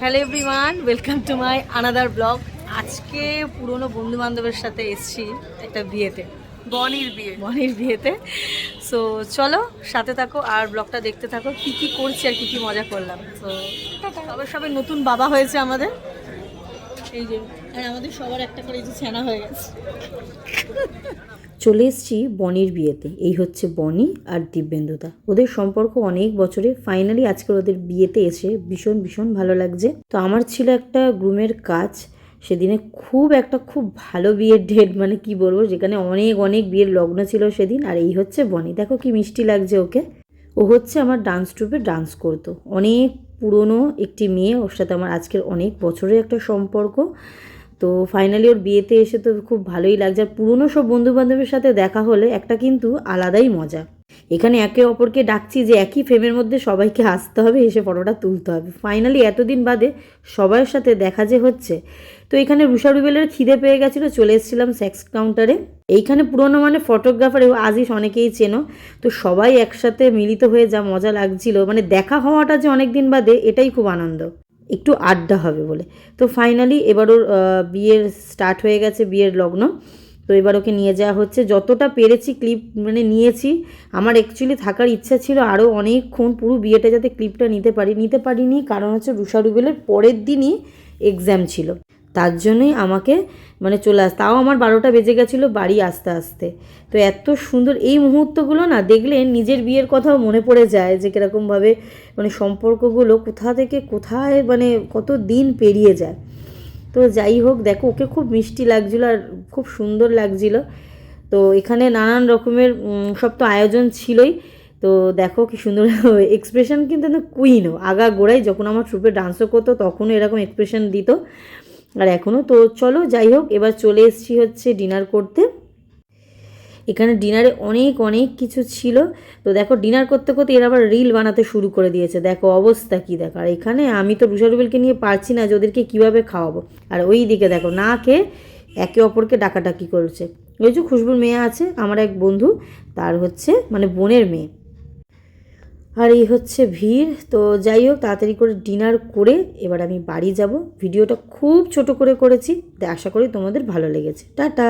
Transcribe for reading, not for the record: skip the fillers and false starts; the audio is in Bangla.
Hello everyone, welcome to my another blog. আজকে পুরনো বন্ধু বান্ধবের সাথে এসেছি একটা বিয়েতে, বনির বিয়েতে। সো চলো সাথে থাকো আর ব্লগটা দেখতে থাকো, কি কি করছি আর কি কি মজা করলাম। তো সবাই নতুন বাবা হয়েছে আমাদের, এই যে, আর আমাদের সবার একটা করে এই যে ছানা হয়ে গেছে। চলে এসেছি বনির বিয়েতে। এই হচ্ছে বনি আর দিব্যেন্দুদা। ওদের সম্পর্ক অনেক বছরে, ফাইনালি আজকে ওদের বিয়েতে এসে ভীষণ ভীষণ ভালো লাগছে। তো আমার ছিল একটা গ্রুমের কাজ সেদিনে, খুব ভালো বিয়ের ডেট, মানে কি বলবো, যেখানে অনেক অনেক বিয়ের লগ্ন ছিল সেদিন। আর এই হচ্ছে বনি, দেখো কি মিষ্টি লাগছে ওকে। ও হচ্ছে আমার ডান্স ট্রুপে ডান্স করতো, অনেক পুরনো একটি মেয়ে, ওর সাথে আমার আজকের অনেক বছরের একটা সম্পর্ক। তো ফাইনালি ওর বিয়েতে এসে তো খুব ভালোই লাগছে। আর পুরনো সব বন্ধুবান্ধবের সাথে দেখা হলে একটা কিন্তু আলাদাই মজা। এখানে একে অপরকে ডাকছি যে একই ফ্রেমের মধ্যে সবাইকে আসতে হবে, এসে ফটোটা তুলতে হবে। ফাইনালি এতদিন বাদে সবার সাথে দেখা যে হচ্ছে। তো এখানে রুষা রুবেলের খিদে পেয়ে গেছিলো, চলে এসেছিলাম সেক্স কাউন্টারে। এইখানে পুরনো মানে ফটোগ্রাফার এবং আজিজ অনেকেই চেনো। তো সবাই একসাথে মিলিত হয়ে যা মজা লাগছিল, মানে দেখা হওয়াটা যে অনেক দিন বাদে, এটাই খুব আনন্দ, একটু আড্ডা হবে বলে। তো ফাইনালি এবার ওর বিয়ের স্টার্ট হয়ে গেছে, বিয়ের লগ্ন। তো এবার ওকে নিয়ে যাওয়া হচ্ছে, যতটা পেরেছি ক্লিপ মানে নিয়েছি। আমার অ্যাকচুয়ালি থাকার ইচ্ছা ছিল আরও অনেকক্ষণ, পুরো বিয়েটা যাতে ক্লিপটা নিতে পারিনি, কারণ হচ্ছে রুষা রুবেলের পরের দিনই এক্সাম ছিল। তার জন্যই আমাকে মানে চলে তাও আমার 12টা বেজে গেছিলো বাড়ি আসতে আসতে। তো এত সুন্দর এই মুহূর্তগুলো না দেখলে নিজের বিয়ের কথাও মনে পড়ে যায়, যে কীরকমভাবে মানে সম্পর্কগুলো কোথা থেকে কোথায় মানে কত দিন পেরিয়ে যায়। তো যাই হোক, দেখো ওকে খুব মিষ্টি লাগছিলো আর খুব সুন্দর লাগছিলো। তো এখানে নানান রকমের সব তো আয়োজন ছিলই। তো দেখো কি সুন্দর এক্সপ্রেশন, কিন্তু কুইনও আগা গোড়ায় যখন আমার ট্রুপে ডান্সও করতো তখনও এরকম এক্সপ্রেশন দিত, আর এখনও। তো চলো যাই হোক, এবার চলে এসেছি হচ্ছে ডিনার করতে। এখানে ডিনারে অনেক অনেক কিছু ছিল। তো দেখো ডিনার করতে করতে এরা আবার রিল বানাতে শুরু করে দিয়েছে, দেখো অবস্থা কী। দেখো আর এখানে আমি তো রুষা রুবেলকে নিয়ে পারছি না যে ওদেরকে কীভাবে খাওয়াবো। আর ওই দিকে দেখো না খেয়ে একে অপরকে ডাকাডাকি করছে। ওই যে খুশবুর মেয়ে আছে আমার এক বন্ধু, তার হচ্ছে মানে বোনের মেয়ে। আর এই হচ্ছে ভিড়। তো যাই হোক, তাড়াতাড়ি করে ডিনার করে এবার আমি বাড়ি যাব। ভিডিওটা খুব ছোট করে করেছি, আশা করি তোমাদের ভালো লেগেছে। টাটা।